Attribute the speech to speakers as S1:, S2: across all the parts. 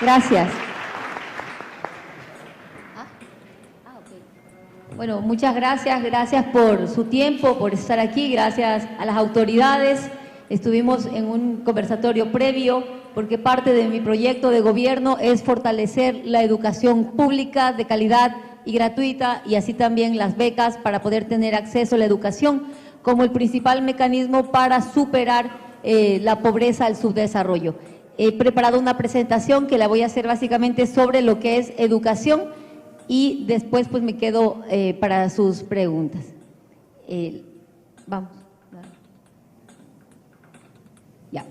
S1: Gracias. Bueno, muchas gracias, gracias por su tiempo, por estar aquí, gracias a las autoridades. Estuvimos en un conversatorio previo porque parte de mi proyecto de gobierno es fortalecer la educación pública de calidad y gratuita y así también las becas para poder tener acceso a la educación como el principal mecanismo para superar la pobreza, el subdesarrollo. He preparado una presentación que la voy a hacer básicamente sobre lo que es educación y después pues me quedo para sus preguntas. Vamos. Ya.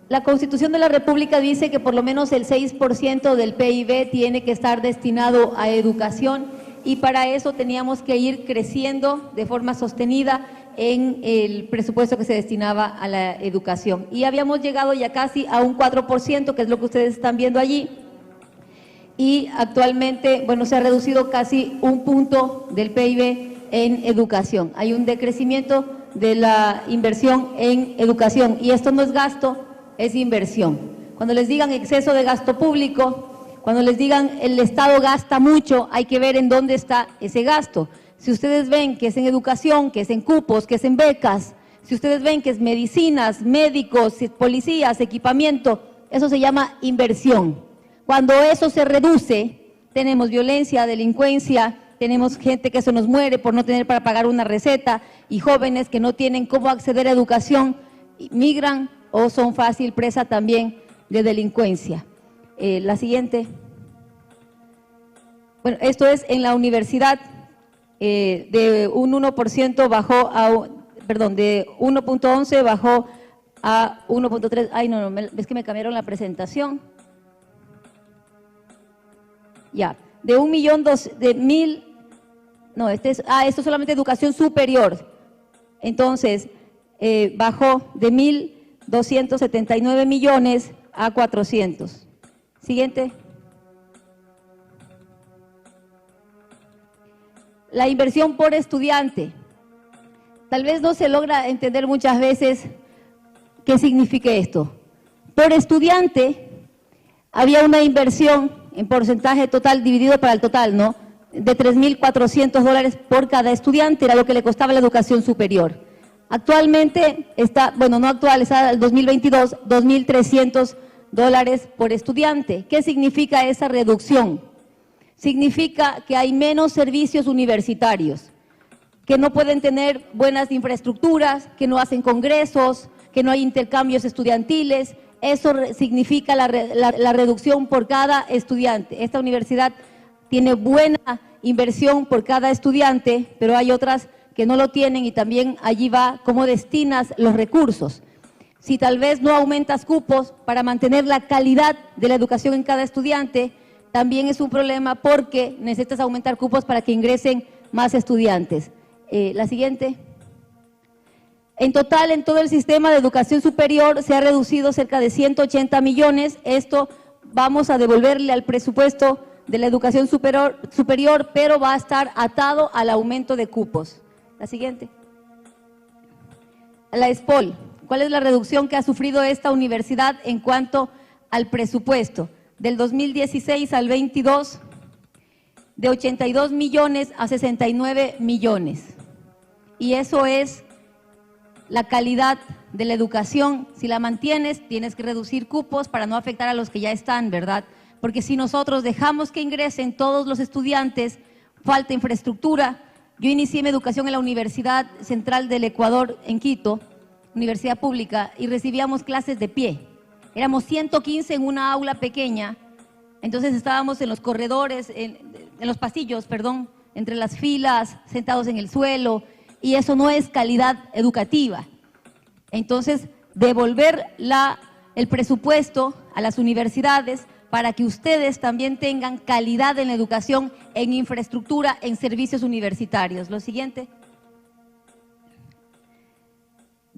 S1: La Constitución de la República dice que por lo menos el 6% del PIB tiene que estar destinado a educación y para eso teníamos que ir creciendo de forma sostenida en el presupuesto que se destinaba a la educación. Y habíamos llegado ya casi a un 4%, que es lo que ustedes están viendo allí. Y actualmente, bueno, se ha reducido casi un punto del PIB en educación. Hay un decrecimiento de la inversión en educación y esto no es gasto, es inversión. Cuando les digan exceso de gasto público, cuando les digan el Estado gasta mucho, hay que ver en dónde está ese gasto. Si ustedes ven que es en educación, que es en cupos, que es en becas, si ustedes ven que es medicinas, médicos, policías, equipamiento, eso se llama inversión. Cuando eso se reduce, tenemos violencia, delincuencia, tenemos gente que se nos muere por no tener para pagar una receta y jóvenes que no tienen cómo acceder a educación, migran o son fácil presa también de delincuencia. La siguiente. Bueno, esto es en la universidad, de un 1% bajó a, perdón, de 1.11 bajó a 1.3. Ay, no, es que me cambiaron la presentación. Ya, de 1.000.000, no, esto es solamente educación superior. Entonces, bajó de 1.279 millones a 400. Siguiente. La inversión por estudiante. Tal vez no se logra entender muchas veces qué significa esto. Por estudiante había una inversión en porcentaje total dividido para el total, ¿no? De $3.400 por cada estudiante, era lo que le costaba la educación superior. Actualmente está, bueno, no actual, está el 2022, $2.300 por estudiante. ¿Qué significa esa reducción? Significa que hay menos servicios universitarios, que no pueden tener buenas infraestructuras, que no hacen congresos, que no hay intercambios estudiantiles. Eso significa la reducción por cada estudiante. Esta universidad tiene buena inversión por cada estudiante, pero hay otras que no lo tienen y también allí va cómo destinas los recursos. Si tal vez no aumentas cupos para mantener la calidad de la educación en cada estudiante, también es un problema porque necesitas aumentar cupos para que ingresen más estudiantes. La siguiente. En total, en todo el sistema de educación superior se ha reducido cerca de 180 millones. Esto vamos a devolverle al presupuesto de la educación superior, pero va a estar atado al aumento de cupos. La siguiente. La ESPOL. ¿Cuál es la reducción que ha sufrido esta universidad en cuanto al presupuesto? Del 2016 al 22, de 82 millones a 69 millones. Y eso es la calidad de la educación. Si la mantienes, tienes que reducir cupos para no afectar a los que ya están, ¿verdad? Porque si nosotros dejamos que ingresen todos los estudiantes, falta infraestructura. Yo inicié mi educación en la Universidad Central del Ecuador, en Quito, universidad pública, y recibíamos clases de pie. Éramos 115 en una aula pequeña, entonces estábamos en los corredores, en los pasillos, perdón, entre las filas, sentados en el suelo, y eso no es calidad educativa. Entonces, devolver el presupuesto a las universidades para que ustedes también tengan calidad en la educación, en infraestructura, en servicios universitarios. Lo siguiente.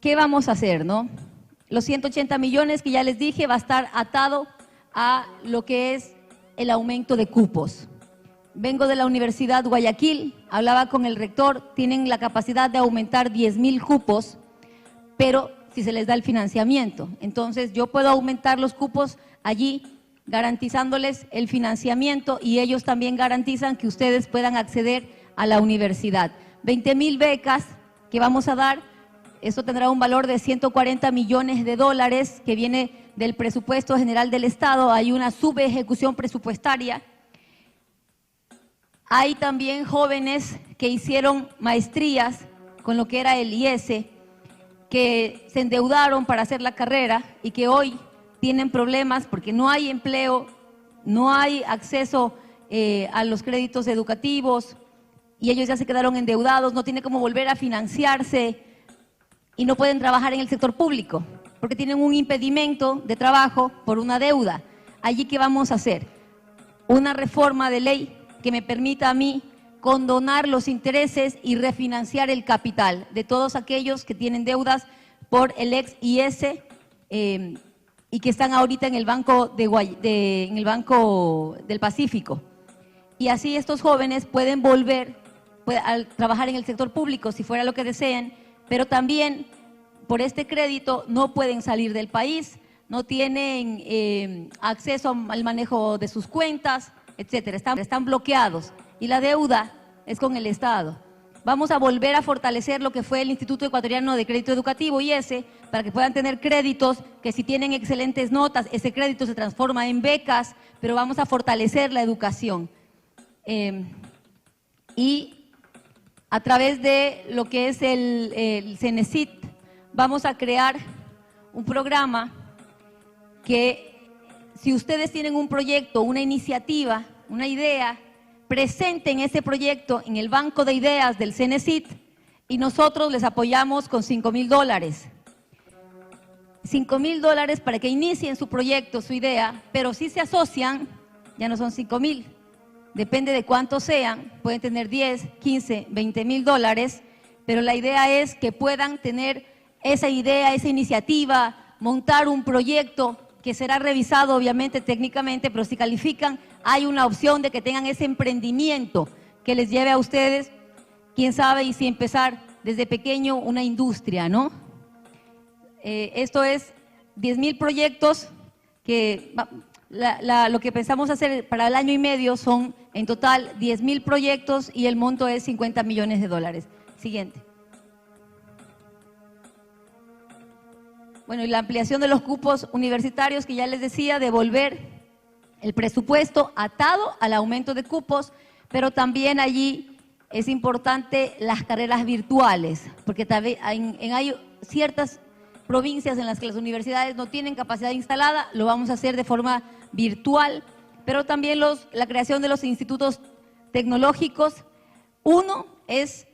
S1: ¿Qué vamos a hacer, no? Los 180 millones que ya les dije va a estar atado a lo que es el aumento de cupos. Vengo de la Universidad Guayaquil, hablaba con el rector, tienen la capacidad de aumentar 10.000 cupos, pero si se les da el financiamiento. Entonces yo puedo aumentar los cupos allí, garantizándoles el financiamiento y ellos también garantizan que ustedes puedan acceder a la universidad. 20.000 becas que vamos a dar, esto tendrá un valor de 140 millones de dólares que viene del presupuesto general del Estado. Hay una subejecución presupuestaria. Hay también jóvenes que hicieron maestrías con lo que era el IES, que se endeudaron para hacer la carrera y que hoy tienen problemas porque no hay empleo, no hay acceso a los créditos educativos y ellos ya se quedaron endeudados, no tienen cómo volver a financiarse y no pueden trabajar en el sector público porque tienen un impedimento de trabajo por una deuda. Allí, ¿qué vamos a hacer? Una reforma de ley que me permita a mí condonar los intereses y refinanciar el capital de todos aquellos que tienen deudas por el ex IES y que están ahorita en el Banco en el Banco del Pacífico. Y así estos jóvenes pueden volver a trabajar en el sector público si fuera lo que deseen, pero también por este crédito no pueden salir del país, no tienen acceso al manejo de sus cuentas, etcétera, están bloqueados y la deuda es con el Estado. Vamos a volver a fortalecer lo que fue el Instituto Ecuatoriano de Crédito Educativo, IES, para que puedan tener créditos, que si tienen excelentes notas, ese crédito se transforma en becas, pero vamos a fortalecer la educación. Y a través de lo que es el CENESID, vamos a crear un programa que si ustedes tienen un proyecto, una iniciativa, una idea, presenten ese proyecto en el banco de ideas del CENESID y nosotros les apoyamos con $5.000. $5.000 para que inicien su proyecto, su idea, pero si se asocian, ya no son 5.000. Depende de cuántos sean, pueden tener 10, 15, $20.000, pero la idea es que puedan tener esa idea, esa iniciativa, montar un proyecto que será revisado obviamente técnicamente, pero si califican hay una opción de que tengan ese emprendimiento que les lleve a ustedes, quién sabe, y si empezar desde pequeño una industria, ¿no? Esto es 10.000 proyectos que lo que pensamos hacer para el año y medio son en total 10.000 proyectos y el monto es $50 millones. Siguiente. Bueno, y la ampliación de los cupos universitarios, que ya les decía, devolver el presupuesto atado al aumento de cupos, pero también allí es importante las carreras virtuales, porque también hay ciertas provincias en las que las universidades no tienen capacidad instalada, lo vamos a hacer de forma virtual, pero también la creación de los institutos tecnológicos. Uno es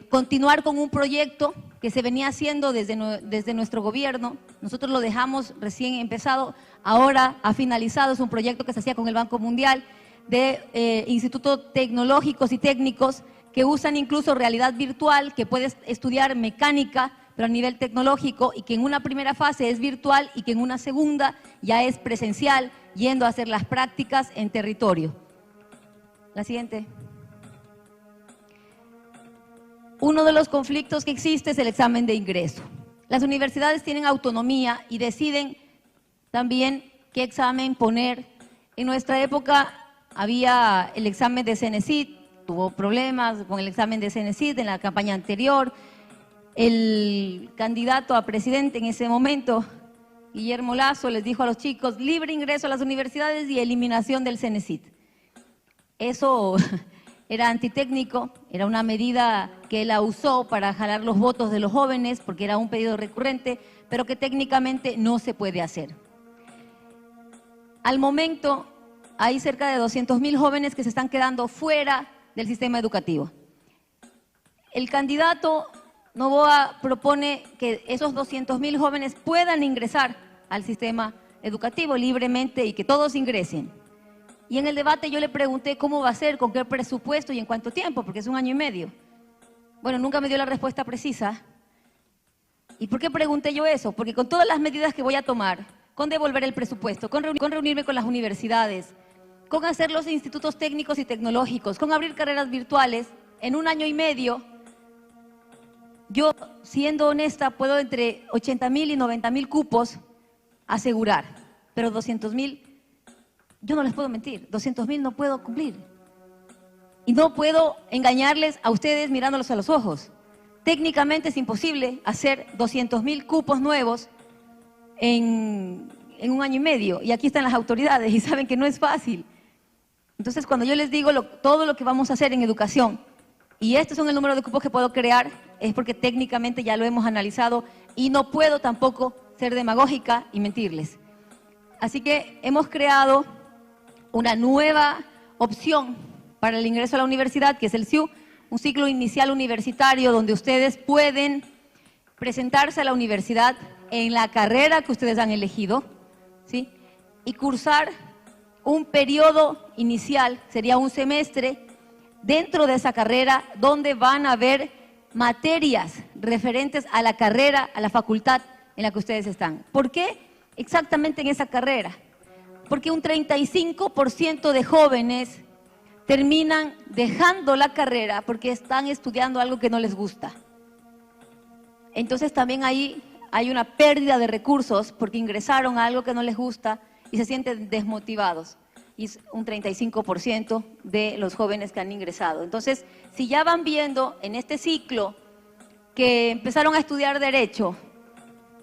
S1: continuar con un proyecto que se venía haciendo desde nuestro gobierno. Nosotros lo dejamos recién empezado, ahora ha finalizado, es un proyecto que se hacía con el Banco Mundial de institutos tecnológicos y técnicos que usan incluso realidad virtual, que puedes estudiar mecánica, pero a nivel tecnológico, y que en una primera fase es virtual y que en una segunda ya es presencial, yendo a hacer las prácticas en territorio. La siguiente. Uno de los conflictos que existe es el examen de ingreso. Las universidades tienen autonomía y deciden también qué examen poner. En nuestra época había el examen de CENESID, tuvo problemas con el examen de CENESID en la campaña anterior. El candidato a presidente en ese momento, Guillermo Lasso, les dijo a los chicos: libre ingreso a las universidades y eliminación del CENESID. Eso era antitécnico, era una medida que él usó para jalar los votos de los jóvenes porque era un pedido recurrente, pero que técnicamente no se puede hacer. Al momento hay cerca de 200.000 jóvenes que se están quedando fuera del sistema educativo. El candidato Noboa propone que esos 200.000 jóvenes puedan ingresar al sistema educativo libremente y que todos ingresen. Y en el debate yo le pregunté cómo va a ser, con qué presupuesto y en cuánto tiempo, porque es 1 año y medio. Bueno, nunca me dio la respuesta precisa. ¿Y por qué pregunté yo eso? Porque con todas las medidas que voy a tomar, con devolver el presupuesto, con reunirme con las universidades, con hacer los institutos técnicos y tecnológicos, con abrir carreras virtuales, en 1 año y medio, yo, siendo honesta, puedo entre 80.000 y 90.000 cupos asegurar, pero 200.000 yo no les puedo mentir, 200.000 no puedo cumplir. Y no puedo engañarles a ustedes mirándolos a los ojos. Técnicamente es imposible hacer 200.000 cupos nuevos en un año y medio. Y aquí están las autoridades y saben que no es fácil. Entonces, cuando yo les digo todo lo que vamos a hacer en educación, y estos son el número de cupos que puedo crear, es porque técnicamente ya lo hemos analizado y no puedo tampoco ser demagógica y mentirles. Así que hemos creado una nueva opción para el ingreso a la universidad, que es el CIU, un ciclo inicial universitario donde ustedes pueden presentarse a la universidad en la carrera que ustedes han elegido, ¿sí? Y cursar un periodo inicial, sería un semestre, dentro de esa carrera donde van a haber materias referentes a la carrera, a la facultad en la que ustedes están. ¿Por qué exactamente en esa carrera? Porque un 35% de jóvenes terminan dejando la carrera porque están estudiando algo que no les gusta. Entonces también ahí hay una pérdida de recursos porque ingresaron a algo que no les gusta y se sienten desmotivados. Y es un 35% de los jóvenes que han ingresado. Entonces, si ya van viendo en este ciclo que empezaron a estudiar Derecho,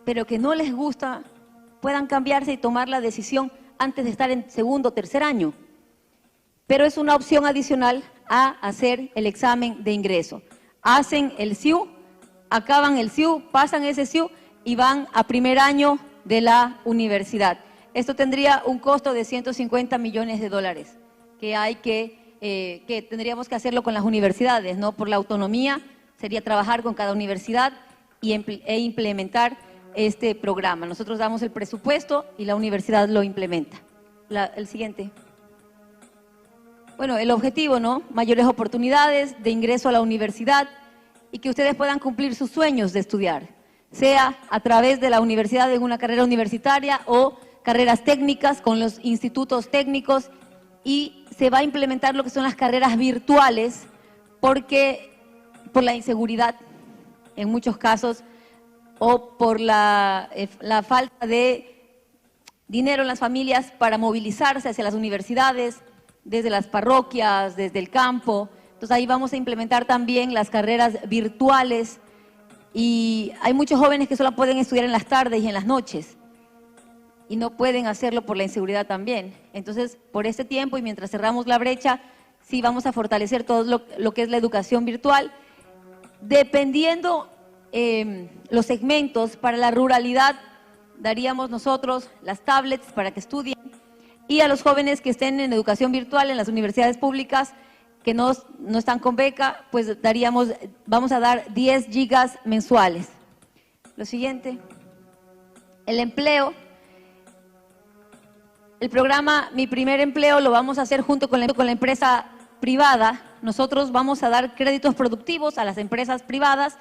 S1: pero que no les gusta, puedan cambiarse y tomar la decisión antes de estar en segundo o tercer año. Pero es una opción adicional a hacer el examen de ingreso. Hacen el CIU, acaban el CIU, pasan ese CIU y van a primer año de la universidad. Esto tendría un costo de 150 millones de dólares, que tendríamos que hacerlo con las universidades, ¿no? Por la autonomía, sería trabajar con cada universidad e implementar este programa. Nosotros damos el presupuesto y la universidad lo implementa. El siguiente. Bueno, el objetivo, ¿no? Mayores oportunidades de ingreso a la universidad y que ustedes puedan cumplir sus sueños de estudiar, sea a través de la universidad en una carrera universitaria o carreras técnicas con los institutos técnicos, y se va a implementar lo que son las carreras virtuales porque por la inseguridad en muchos casos o por la falta de dinero en las familias para movilizarse hacia las universidades, desde las parroquias, desde el campo. Entonces ahí vamos a implementar también las carreras virtuales y hay muchos jóvenes que solo pueden estudiar en las tardes y en las noches y no pueden hacerlo por la inseguridad también. Entonces, por este tiempo y mientras cerramos la brecha, sí vamos a fortalecer todo lo que es la educación virtual, dependiendo los segmentos. Para la ruralidad daríamos nosotros las tablets para que estudien, y a los jóvenes que estén en educación virtual en las universidades públicas que no están con beca, pues vamos a dar 10 gigas mensuales. Lo siguiente, el empleo. El programa Mi Primer Empleo lo vamos a hacer junto con la empresa privada. Nosotros vamos a dar créditos productivos a las empresas privadas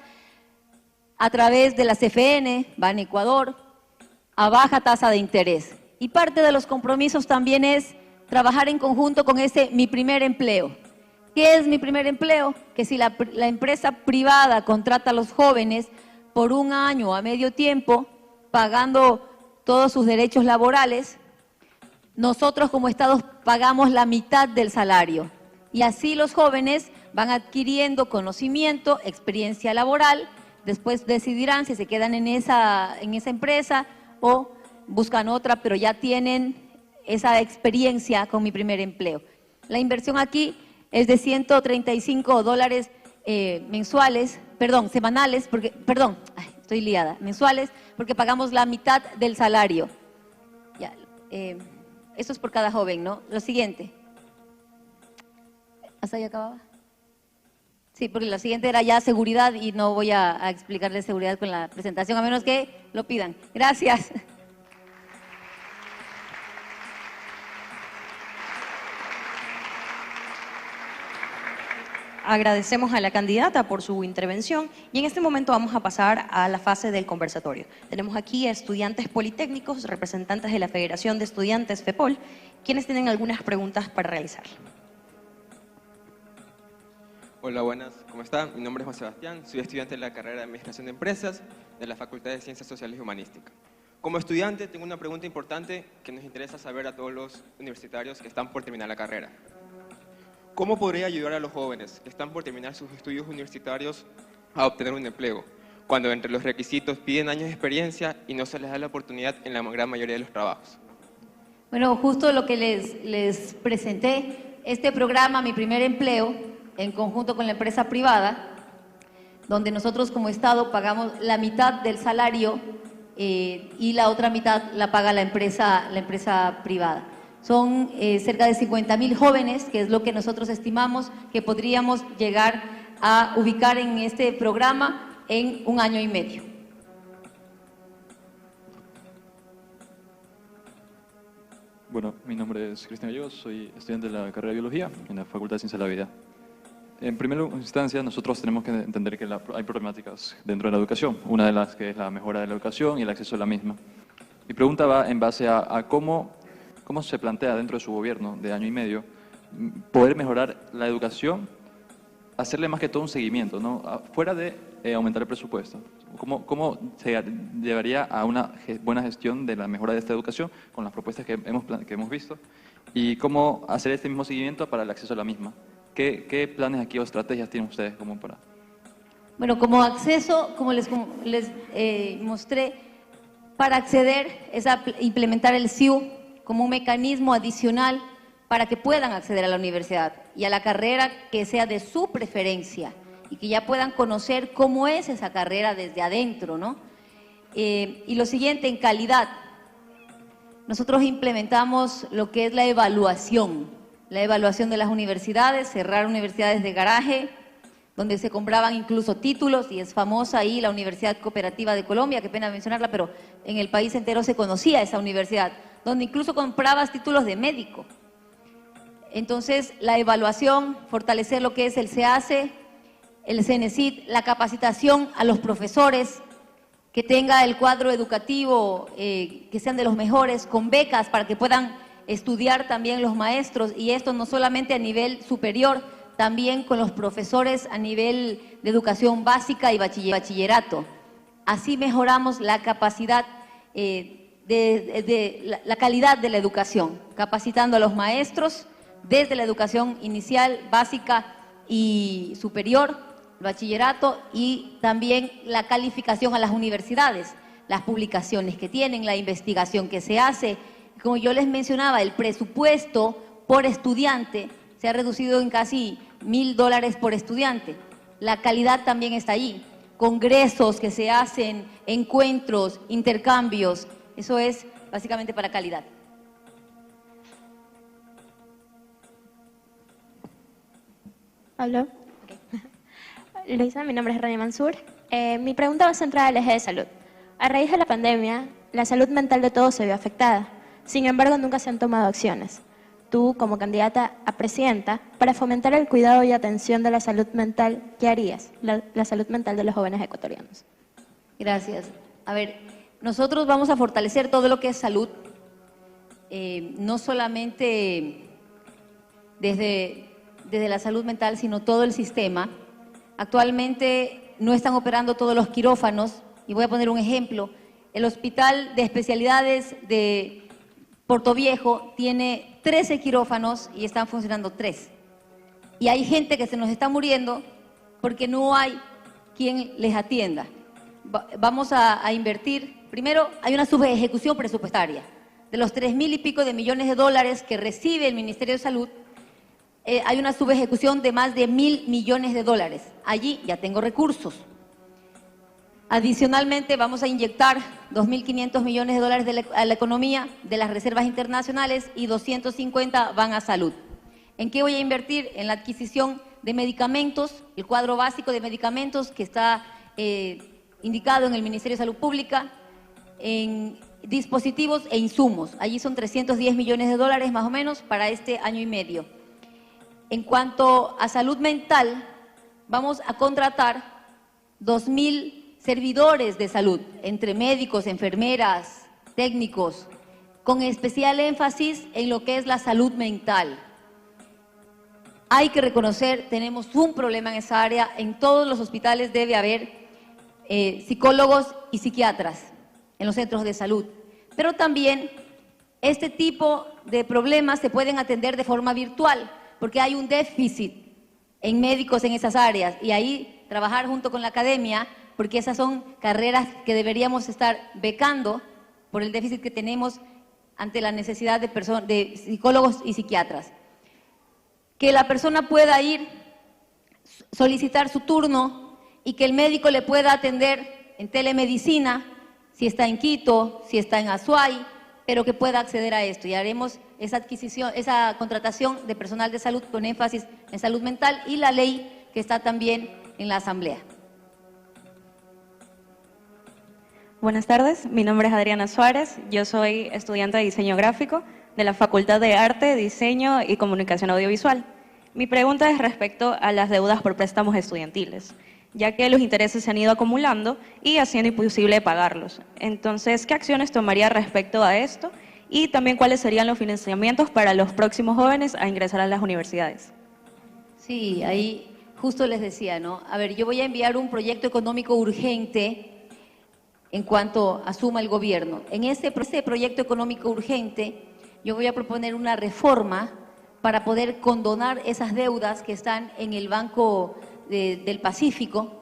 S1: a través de la CFN, Ban Ecuador, a baja tasa de interés. Y parte de los compromisos también es trabajar en conjunto con ese Mi Primer Empleo. ¿Qué es Mi Primer Empleo? Que si la empresa privada contrata a los jóvenes por un año a medio tiempo, pagando todos sus derechos laborales, nosotros como Estado pagamos la mitad del salario. Y así los jóvenes van adquiriendo conocimiento, experiencia laboral, después decidirán si se quedan en esa empresa o buscan otra, pero ya tienen esa experiencia con Mi Primer Empleo. La inversión aquí es de $135 semanales, mensuales, porque pagamos la mitad del salario. Ya, esto es por cada joven, ¿no? Lo siguiente. ¿Hasta ahí acababa? Sí, porque lo siguiente era ya seguridad y no voy a explicarles seguridad con la presentación, a menos que lo pidan. Gracias.
S2: Agradecemos a la candidata por su intervención y en este momento vamos a pasar a la fase del conversatorio. Tenemos aquí a estudiantes politécnicos, representantes de la Federación de Estudiantes FEPOL, quienes tienen algunas preguntas para realizar.
S3: Hola, buenas, ¿cómo están? Mi nombre es Juan Sebastián, soy estudiante de la carrera de Administración de Empresas de la Facultad de Ciencias Sociales y Humanísticas. Como estudiante, tengo una pregunta importante que nos interesa saber a todos los universitarios que están por terminar la carrera. ¿Cómo podría ayudar a los jóvenes que están por terminar sus estudios universitarios a obtener un empleo, cuando entre los requisitos piden años de experiencia y no se les da la oportunidad en la gran mayoría de los trabajos?
S1: Bueno, justo lo que les presenté, este programa, Mi Primer Empleo, en conjunto con la empresa privada, donde nosotros como Estado pagamos la mitad del salario y la otra mitad la paga la empresa privada. Son cerca de 50.000 jóvenes, que es lo que nosotros estimamos que podríamos llegar a ubicar en este programa en 1 año y medio.
S4: Bueno, mi nombre es Cristian Gallegos, soy estudiante de la carrera de Biología en la Facultad de Ciencias de la Vida. En primera instancia, nosotros tenemos que entender que hay problemáticas dentro de la educación, una de las que es la mejora de la educación y el acceso a la misma. Mi pregunta va en base a cómo se plantea dentro de su gobierno de 1 año y medio poder mejorar la educación, hacerle más que todo un seguimiento, ¿no? Fuera de aumentar el presupuesto. ¿Cómo se llevaría a una buena gestión de la mejora de esta educación con las propuestas que hemos visto? Y cómo hacer este mismo seguimiento para el acceso a la misma. ¿Qué planes aquí o estrategias tienen ustedes como para...?
S1: Bueno, como acceso, como les mostré, para acceder es a implementar el SIU como un mecanismo adicional para que puedan acceder a la universidad y a la carrera que sea de su preferencia y que ya puedan conocer cómo es esa carrera desde adentro, ¿no? Y lo siguiente, en calidad. Nosotros implementamos lo que es la evaluación de las universidades, cerrar universidades de garaje, donde se compraban incluso títulos, y es famosa ahí la Universidad Cooperativa de Colombia, qué pena mencionarla, pero en el país entero se conocía esa universidad, donde incluso comprabas títulos de médico. Entonces, la evaluación, fortalecer lo que es el CEACE, el CENESID, la capacitación a los profesores, que tenga el cuadro educativo, que sean de los mejores, con becas para que puedan estudiar también los maestros, y esto no solamente a nivel superior, también con los profesores a nivel de educación básica y bachillerato. Así mejoramos la capacidad, la calidad de la educación, capacitando a los maestros desde la educación inicial, básica y superior, bachillerato, y también la calificación a las universidades, las publicaciones que tienen, la investigación que se hace. Como yo les mencionaba, el presupuesto por estudiante se ha reducido en casi $1.000 por estudiante. La calidad también está allí. Congresos que se hacen, encuentros, intercambios. Eso es básicamente para calidad.
S5: Hola. Okay. Luisa, mi nombre es Rania Mansur. Mi pregunta va centrada al eje de salud. A raíz de la pandemia, la salud mental de todos se vio afectada. Sin embargo, nunca se han tomado acciones. Tú, como candidata a presidenta, para fomentar el cuidado y atención de la salud mental, ¿qué harías? La salud mental de los jóvenes ecuatorianos.
S1: Gracias. A ver, nosotros vamos a fortalecer todo lo que es salud, no solamente desde la salud mental, sino todo el sistema. Actualmente no están operando todos los quirófanos, y voy a poner un ejemplo. El Hospital de Especialidades de Portoviejo tiene 13 quirófanos y están funcionando 3. Y hay gente que se nos está muriendo porque no hay quien les atienda. Vamos a invertir. Primero, hay una subejecución presupuestaria. De los 3.000 y pico de millones de dólares que recibe el Ministerio de Salud, hay una subejecución de más de 1.000 millones de dólares. Allí ya tengo recursos. Adicionalmente, vamos a inyectar 2.500 millones de dólares a la economía de las reservas internacionales, y 250 van a salud. ¿En qué voy a invertir? En la adquisición de medicamentos, el cuadro básico de medicamentos que está indicado en el Ministerio de Salud Pública, en dispositivos e insumos. Allí son 310 millones de dólares más o menos para este 1 año y medio. En cuanto a salud mental, vamos a contratar 2.000 servidores de salud, entre médicos, enfermeras, técnicos, con especial énfasis en lo que es la salud mental. Hay que reconocer, tenemos un problema en esa área. En todos los hospitales debe haber psicólogos y psiquiatras en los centros de salud. Pero también este tipo de problemas se pueden atender de forma virtual, porque hay un déficit en médicos en esas áreas, y ahí trabajar junto con la academia, porque esas son carreras que deberíamos estar becando por el déficit que tenemos ante la necesidad de psicólogos y psiquiatras. Que la persona pueda ir, solicitar su turno y que el médico le pueda atender en telemedicina, si está en Quito, si está en Azuay, pero que pueda acceder a esto. Y haremos esa adquisición, esa contratación de personal de salud con énfasis en salud mental y la ley que está también en la Asamblea.
S6: Buenas tardes, mi nombre es Adriana Suárez, yo soy estudiante de diseño gráfico de la Facultad de Arte, Diseño y Comunicación Audiovisual. Mi pregunta es respecto a las deudas por préstamos estudiantiles, ya que los intereses se han ido acumulando y haciendo imposible pagarlos. Entonces, ¿qué acciones tomaría respecto a esto? Y también, ¿cuáles serían los financiamientos para los próximos jóvenes a ingresar a las universidades?
S1: Sí, ahí justo les decía, ¿no? A ver, yo voy a enviar un proyecto económico urgente en cuanto asuma el gobierno. En este proyecto económico urgente, yo voy a proponer una reforma para poder condonar esas deudas que están en el Banco del Pacífico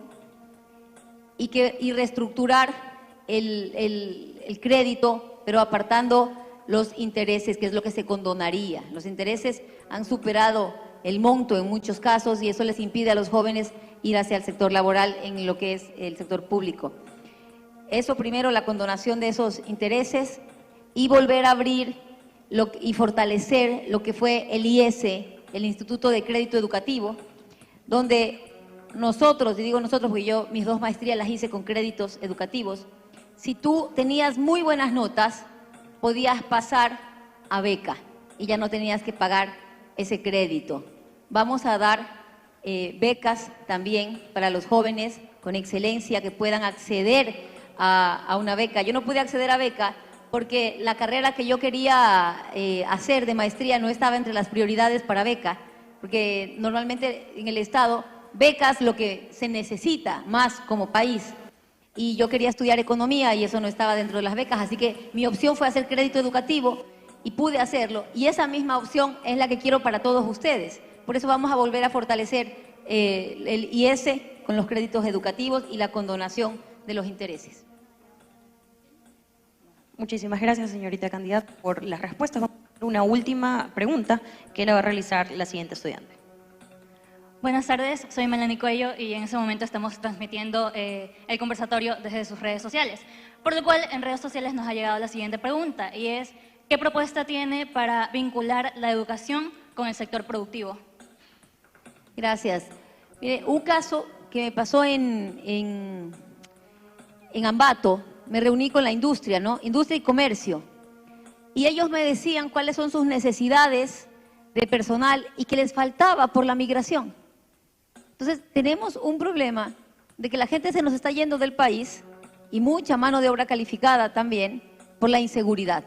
S1: y reestructurar el crédito, pero apartando los intereses, que es lo que se condonaría. Los intereses han superado el monto en muchos casos y eso les impide a los jóvenes ir hacia el sector laboral en lo que es el sector público. Eso primero, la condonación de esos intereses y volver a abrir y fortalecer lo que fue el IES, el Instituto de Crédito Educativo, donde nosotros, y digo nosotros porque yo mis 2 maestrías las hice con créditos educativos, si tú tenías muy buenas notas, podías pasar a beca y ya no tenías que pagar ese crédito. Vamos a dar becas también para los jóvenes con excelencia que puedan acceder a una beca. Yo no pude acceder a beca porque la carrera que yo quería hacer de maestría no estaba entre las prioridades para beca, porque normalmente en el Estado becas lo que se necesita más como país, y yo quería estudiar economía y eso no estaba dentro de las becas, así que mi opción fue hacer crédito educativo y pude hacerlo, y esa misma opción es la que quiero para todos ustedes. Por eso vamos a volver a fortalecer el IES con los créditos educativos y la condonación de los intereses.
S2: Muchísimas gracias, señorita candidata, por las respuestas. Vamos a hacer una última pregunta que la va a realizar la siguiente estudiante.
S7: Buenas tardes, soy Melanie Cuello y en este momento estamos transmitiendo el conversatorio desde sus redes sociales. Por lo cual, en redes sociales nos ha llegado la siguiente pregunta y es, ¿qué propuesta tiene para vincular la educación con el sector productivo?
S1: Gracias. Mire, un caso que me pasó en Ambato, me reuní con la industria, ¿no? Industria y comercio. Y ellos me decían cuáles son sus necesidades de personal y que les faltaba por la migración. Entonces, tenemos un problema de que la gente se nos está yendo del país y mucha mano de obra calificada también por la inseguridad.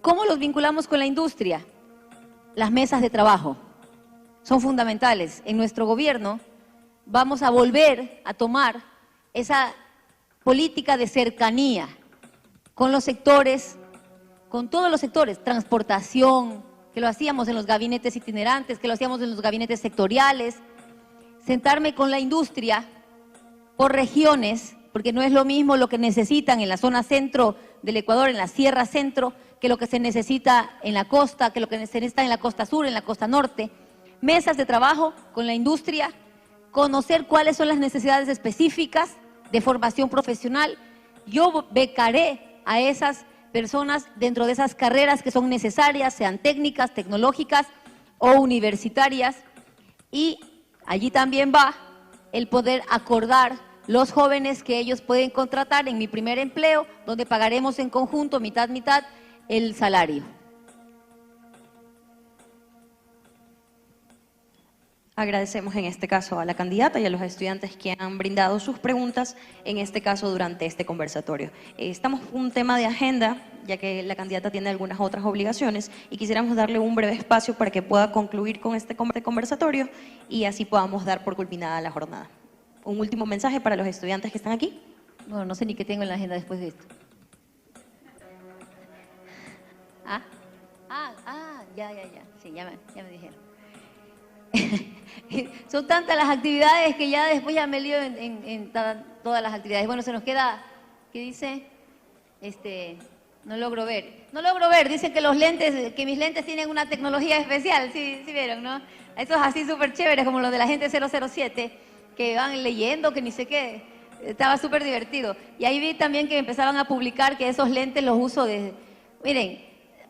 S1: ¿Cómo los vinculamos con la industria? Las mesas de trabajo son fundamentales. En nuestro gobierno vamos a volver a tomar esa política de cercanía con los sectores, con todos los sectores, transportación, que lo hacíamos en los gabinetes itinerantes, que lo hacíamos en los gabinetes sectoriales, sentarme con la industria por regiones, porque no es lo mismo lo que necesitan en la zona centro del Ecuador, en la Sierra Centro, que lo que se necesita en la costa, que lo que se necesita en la costa sur, en la costa norte. Mesas de trabajo con la industria, conocer cuáles son las necesidades específicas de formación profesional. Yo becaré a esas personas dentro de esas carreras que son necesarias, sean técnicas, tecnológicas o universitarias, y allí también va el poder acordar los jóvenes que ellos pueden contratar en mi primer empleo, donde pagaremos en conjunto, mitad, el salario.
S2: Agradecemos en este caso a la candidata y a los estudiantes que han brindado sus preguntas, en este caso durante este conversatorio. Estamos con un tema de agenda, ya que la candidata tiene algunas otras obligaciones y quisiéramos darle un breve espacio para que pueda concluir con este conversatorio y así podamos dar por culminada la jornada. Un último mensaje para los estudiantes que están aquí.
S1: Bueno, no sé ni qué tengo en la agenda después de esto. Ya. Sí, ya me dijeron. Son tantas las actividades que ya después ya me lío en todas las actividades. Bueno, se nos queda, ¿qué dice? No logro ver. No logro ver, dicen que los lentes, que mis lentes tienen una tecnología especial, sí vieron, ¿no? Esos así súper chéveres, como los de la gente 007, que van leyendo, que ni sé qué. Estaba súper divertido. Y ahí vi también que empezaban a publicar que esos lentes los uso desde... Miren,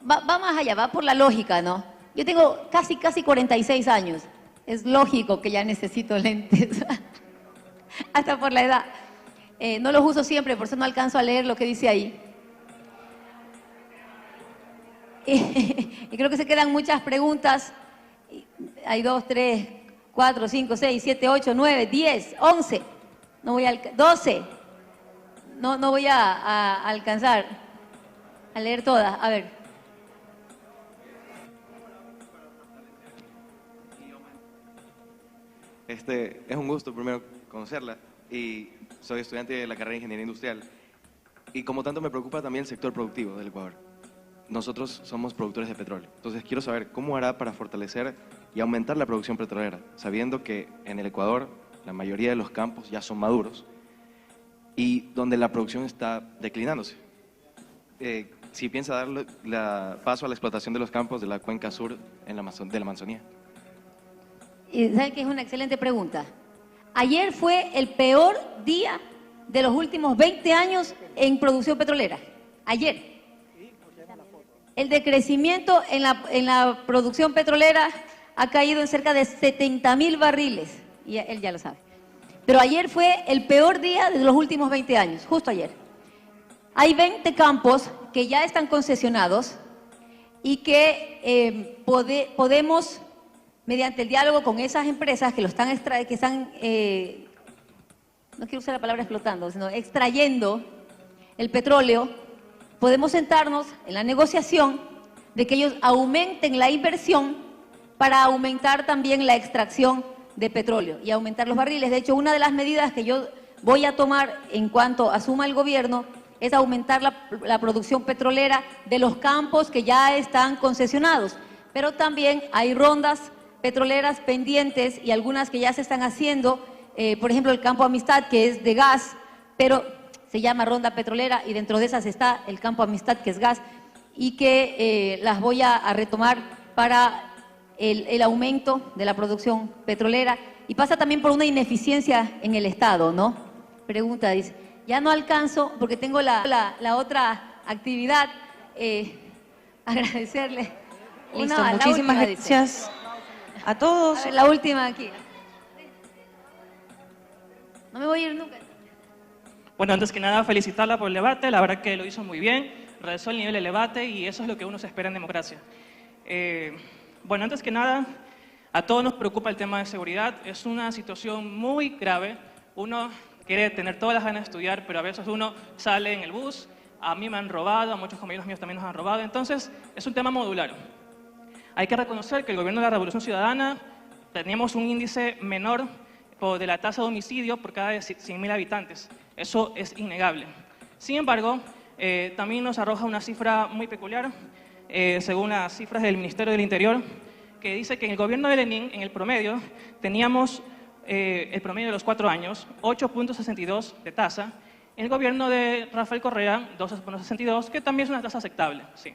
S1: va más allá, va por la lógica, ¿no? Yo tengo casi 46 años. Es lógico que ya necesito lentes. Hasta por la edad. No los uso siempre, por eso no alcanzo a leer lo que dice ahí. Y creo que se quedan muchas preguntas. Hay 2, 3, 4, 5, 6, 7, 8, 9, 10, 11. No voy a 12. No voy a alcanzar a leer todas. A ver.
S8: Es un gusto primero conocerla y soy estudiante de la carrera de Ingeniería Industrial y como tanto me preocupa también el sector productivo del Ecuador. Nosotros somos productores de petróleo, entonces quiero saber cómo hará para fortalecer y aumentar la producción petrolera, sabiendo que en el Ecuador la mayoría de los campos ya son maduros y donde la producción está declinándose. Si piensa darle paso a la explotación de los campos de la cuenca sur de la Amazonía.
S1: Y ¿saben que es una excelente pregunta? Ayer fue el peor día de los últimos 20 años en producción petrolera. Ayer. El decrecimiento en la producción petrolera ha caído en cerca de 70.000 barriles. Y él ya lo sabe. Pero ayer fue el peor día de los últimos 20 años, justo ayer. Hay 20 campos que ya están concesionados y que podemos, mediante el diálogo con esas empresas que lo están, no quiero usar la palabra explotando, sino extrayendo el petróleo, podemos sentarnos en la negociación de que ellos aumenten la inversión para aumentar también la extracción de petróleo y aumentar los barriles. De hecho, una de las medidas que yo voy a tomar en cuanto asuma el gobierno es aumentar la producción petrolera de los campos que ya están concesionados. Pero también hay rondas petroleras pendientes y algunas que ya se están haciendo, por ejemplo el campo Amistad, que es de gas, pero se llama ronda petrolera y dentro de esas está el campo Amistad, que es gas, y que las voy a retomar para el aumento de la producción petrolera. Y pasa también por una ineficiencia en el Estado, ¿no? Pregunta, dice, ya no alcanzo porque tengo la otra actividad. Agradecerle.
S2: Listo, muchísimas gracias a todos.
S1: A ver, la última aquí. No me voy a ir nunca.
S9: Bueno, antes que nada, felicitarla por el debate. La verdad que lo hizo muy bien, realizó el nivel del debate y eso es lo que uno se espera en democracia. Bueno, antes que nada, a todos nos preocupa el tema de seguridad. Es una situación muy grave. Uno quiere tener todas las ganas de estudiar, pero a veces uno sale en el bus. A mí me han robado, a muchos compañeros míos también nos han robado. Entonces, es un tema modular. Hay que reconocer que el gobierno de la Revolución Ciudadana teníamos un índice menor de la tasa de homicidio por cada 100.000 habitantes. Eso es innegable. Sin embargo, también nos arroja una cifra muy peculiar, según las cifras del Ministerio del Interior, que dice que en el gobierno de Lenin, en el promedio, teníamos el promedio de los 4 años, 8.62 de tasa. En el gobierno de Rafael Correa, 12.62, que también es una tasa aceptable, sí.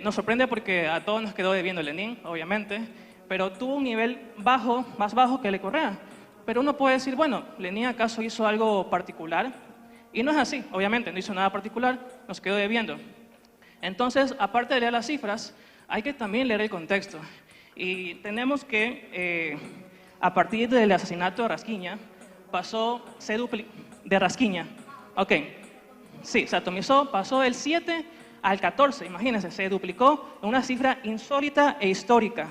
S9: Nos sorprende porque a todos nos quedó debiendo Lenin, obviamente, pero tuvo un nivel bajo, más bajo que el de Correa. Pero uno puede decir, bueno, ¿Lenin acaso hizo algo particular? Y no es así, obviamente, no hizo nada particular, nos quedó debiendo. Entonces, aparte de leer las cifras, hay que también leer el contexto. Y tenemos que, a partir del asesinato de Rasquiña, de Rasquiña, ok, sí, se atomizó, pasó del 7 al 14, imagínense, se duplicó en una cifra insólita e histórica.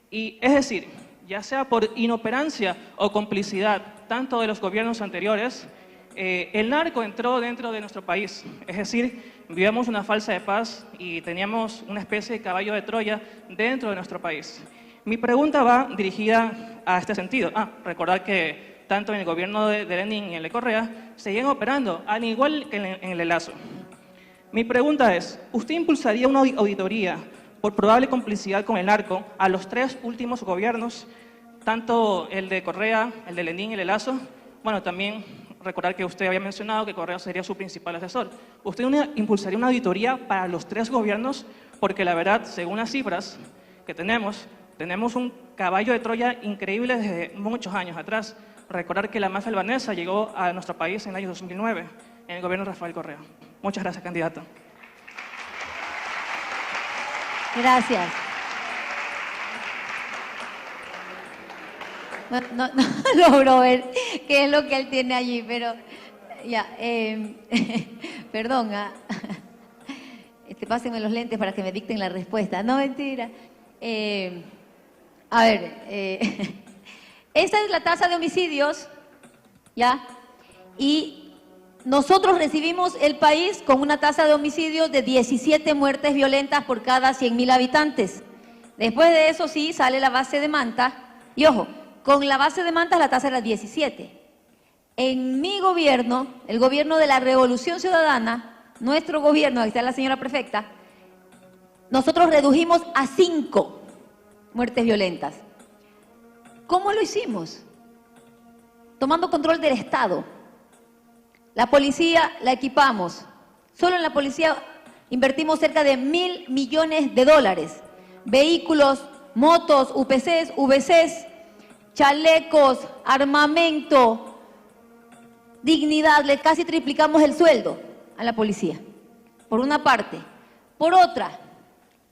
S9: Y es decir, ya sea por inoperancia o complicidad, tanto de los gobiernos anteriores, el narco entró dentro de nuestro país. Es decir, vivíamos una falsa de paz y teníamos una especie de caballo de Troya dentro de nuestro país. Mi pregunta va dirigida a este sentido. Recordar que tanto en el gobierno de Lenin y en el de Correa seguían operando, al igual que en el de Lazo. Mi pregunta es, ¿usted impulsaría una auditoría por probable complicidad con el narco a los 3 últimos gobiernos, tanto el de Correa, el de Lenín y el de Lazo? Bueno, también recordar que usted había mencionado que Correa sería su principal asesor. ¿Usted impulsaría una auditoría para los 3 gobiernos? Porque la verdad, según las cifras que tenemos un caballo de Troya increíble desde muchos años atrás. Recordar que la mafia albanesa llegó a nuestro país en el año 2009, en el gobierno de Rafael Correa. Muchas gracias, candidato.
S1: Gracias. No logro ver qué es lo que él tiene allí, pero ya, perdón, pásenme los lentes para que me dicten la respuesta. No, mentira. A ver, esta es la tasa de homicidios, ¿ya? Y nosotros recibimos el país con una tasa de homicidios de 17 muertes violentas por cada 100.000 habitantes. Después de eso sí sale la base de Manta. Y ojo, con la base de Manta la tasa era 17. En mi gobierno, el gobierno de la Revolución Ciudadana, nuestro gobierno, ahí está la señora prefecta, nosotros redujimos a 5 muertes violentas. ¿Cómo lo hicimos? Tomando control del Estado. La policía la equipamos. Solo en la policía invertimos cerca de $1.000 millones. Vehículos, motos, UPCs, VCs, chalecos, armamento, dignidad. Le casi triplicamos el sueldo a la policía, por una parte. Por otra,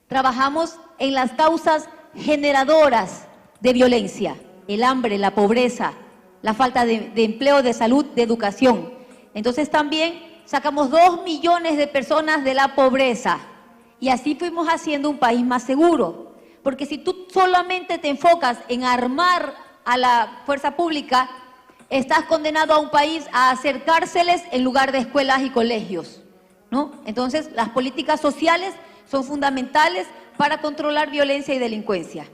S1: trabajamos en las causas generadoras de violencia, el hambre, la pobreza, la falta de empleo, de salud, de educación. Entonces también sacamos 2 millones de personas de la pobreza y así fuimos haciendo un país más seguro. Porque si tú solamente te enfocas en armar a la fuerza pública, estás condenado a un país a hacer cárceles en lugar de escuelas y colegios, ¿no? Entonces, las políticas sociales son fundamentales para controlar violencia y delincuencia.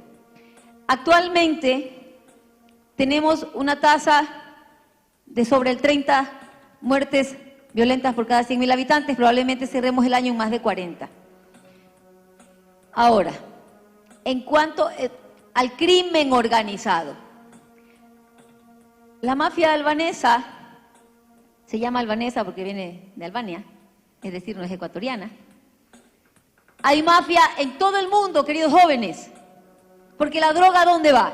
S1: Actualmente, tenemos una tasa de sobre el 30 muertes violentas por cada 100.000 habitantes, probablemente cerremos el año en más de 40. Ahora, en cuanto al crimen organizado, la mafia albanesa, se llama albanesa porque viene de Albania, es decir, no es ecuatoriana. Hay mafia en todo el mundo, queridos jóvenes, porque la droga, ¿dónde va?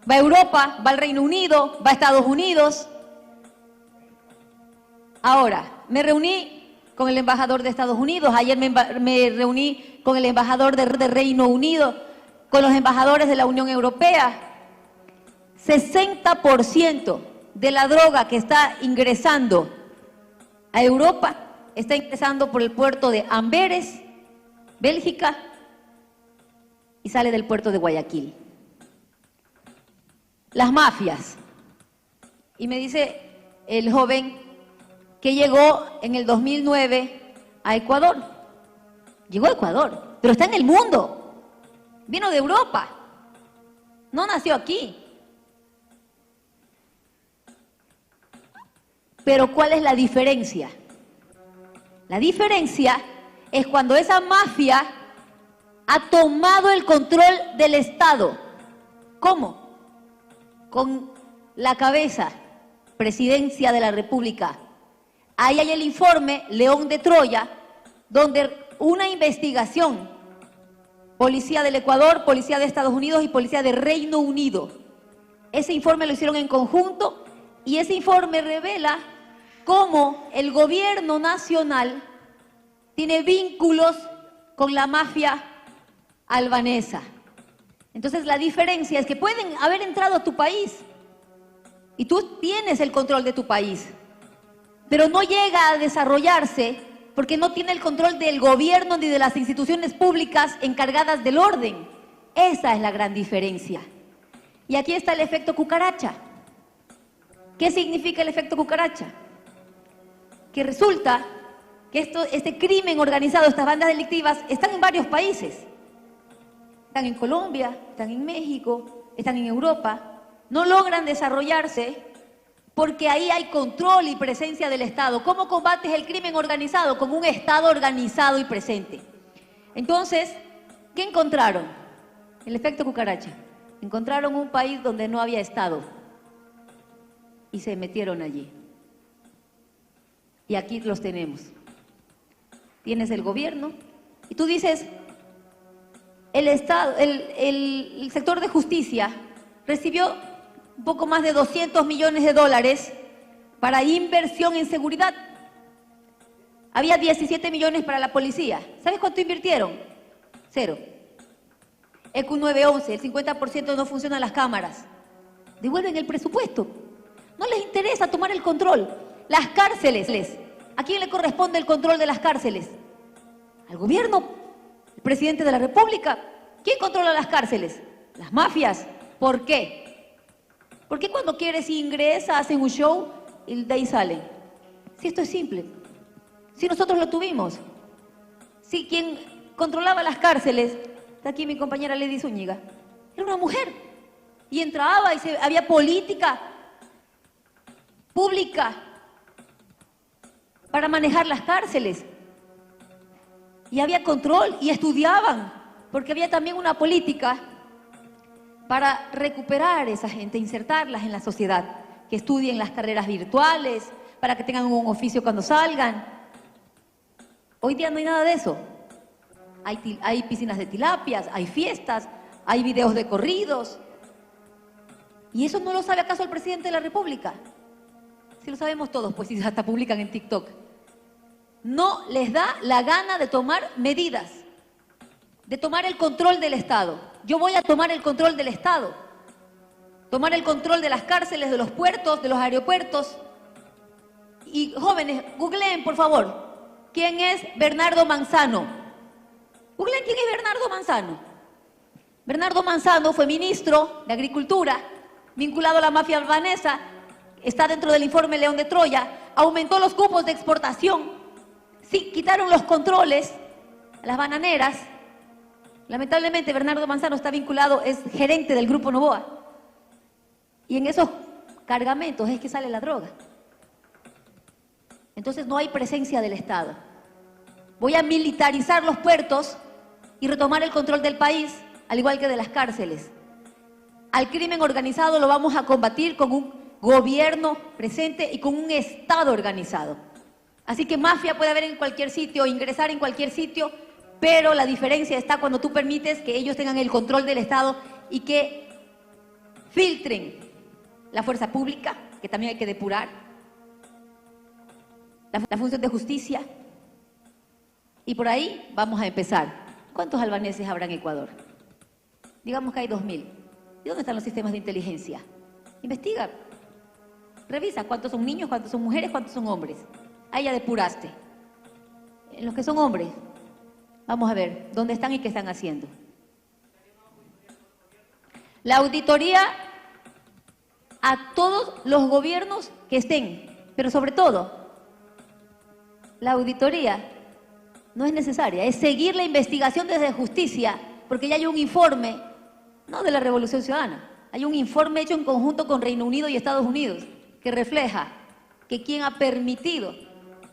S1: Va a Europa, va al Reino Unido, va a Estados Unidos. Ahora, me reuní con el embajador de Estados Unidos, ayer me reuní con el embajador de Reino Unido, con los embajadores de la Unión Europea. 60% de la droga que está ingresando a Europa está ingresando por el puerto de Amberes, Bélgica, y sale del puerto de Guayaquil. Las mafias. Y me dice el joven que llegó en el 2009 a Ecuador. Llegó a Ecuador, pero está en el mundo. Vino de Europa. No nació aquí. Pero ¿cuál es la diferencia? La diferencia es cuando esa mafia ha tomado el control del Estado. ¿Cómo? Con la cabeza, Presidencia de la República. Ahí hay el informe León de Troya, donde una investigación, Policía del Ecuador, Policía de Estados Unidos y Policía de Reino Unido. Ese informe lo hicieron en conjunto y ese informe revela cómo el gobierno nacional tiene vínculos con la mafia albanesa. Entonces la diferencia es que pueden haber entrado a tu país y tú tienes el control de tu país, pero no llega a desarrollarse porque no tiene el control del gobierno ni de las instituciones públicas encargadas del orden. Esa es la gran diferencia. Y aquí está el efecto cucaracha. ¿Qué significa el efecto cucaracha? Que resulta que este crimen organizado, estas bandas delictivas, están en varios países. Están en Colombia, están en México, están en Europa. No logran desarrollarse porque ahí hay control y presencia del Estado. ¿Cómo combates el crimen organizado? Con un Estado organizado y presente. Entonces, ¿qué encontraron? El efecto cucaracha. Encontraron un país donde no había Estado y se metieron allí. Y aquí los tenemos. Tienes el gobierno y tú dices, el Estado, el sector de justicia recibió un poco más de 200 millones de dólares para inversión en seguridad. Había 17 millones para la policía. ¿Sabes cuánto invirtieron? 0. ECU 911, el 50% no funcionan las cámaras. Devuelven el presupuesto. No les interesa tomar el control. Las cárceles. ¿A quién le corresponde el control de las cárceles? ¿Al gobierno? ¿El presidente de la República? ¿Quién controla las cárceles? Las mafias. ¿Por qué? Porque cuando quieres ingresa, hacen un show y de ahí salen. Si esto es simple. Si nosotros lo tuvimos. Si quien controlaba las cárceles, está aquí mi compañera Lady Zúñiga, era una mujer. Y entraba y había política pública para manejar las cárceles. Y había control y estudiaban, porque había también una política para recuperar a esa gente, insertarlas en la sociedad, que estudien las carreras virtuales, para que tengan un oficio cuando salgan. Hoy día no hay nada de eso. Hay piscinas de tilapias, hay fiestas, hay videos de corridos. ¿Y eso no lo sabe acaso el presidente de la República? Si lo sabemos todos, pues si hasta publican en TikTok. No les da la gana de tomar medidas, de tomar el control del Estado. Yo voy a tomar el control del Estado, tomar el control de las cárceles, de los puertos, de los aeropuertos. Y jóvenes, googleen por favor, ¿quién es Bernardo Manzano? Googleen quién es Bernardo Manzano. Bernardo Manzano fue ministro de Agricultura, vinculado a la mafia albanesa, está dentro del informe León de Troya, aumentó los cupos de exportación. Sí, quitaron los controles a las bananeras. Lamentablemente Bernardo Manzano está vinculado, es gerente del Grupo Novoa. Y en esos cargamentos es que sale la droga. Entonces no hay presencia del Estado. Voy a militarizar los puertos y retomar el control del país, al igual que de las cárceles. Al crimen organizado lo vamos a combatir con un gobierno presente y con un Estado organizado. Así que mafia puede haber en cualquier sitio, ingresar en cualquier sitio, pero la diferencia está cuando tú permites que ellos tengan el control del Estado y que filtren la fuerza pública, que también hay que depurar, la función de justicia. Y por ahí vamos a empezar. ¿Cuántos albaneses habrá en Ecuador? Digamos que hay 2000. ¿Y dónde están los sistemas de inteligencia? Investiga. Revisa cuántos son niños, cuántos son mujeres, cuántos son hombres. Ahí ya depuraste. En los que son hombres, vamos a ver dónde están y qué están haciendo. La auditoría a todos los gobiernos que estén, pero sobre todo, la auditoría no es necesaria, es seguir la investigación desde justicia, porque ya hay un informe, no de la Revolución Ciudadana, hay un informe hecho en conjunto con Reino Unido y Estados Unidos que refleja que quien ha permitido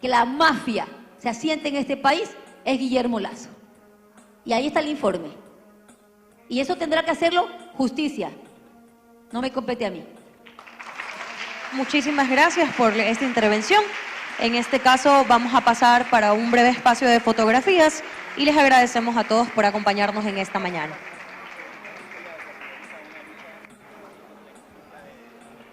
S1: que la mafia se asiente en este país es Guillermo Lasso. Y ahí está el informe. Y eso tendrá que hacerlo justicia. No me compete a mí.
S2: Muchísimas gracias por esta intervención. En este caso vamos a pasar para un breve espacio de fotografías y les agradecemos a todos por acompañarnos en esta mañana.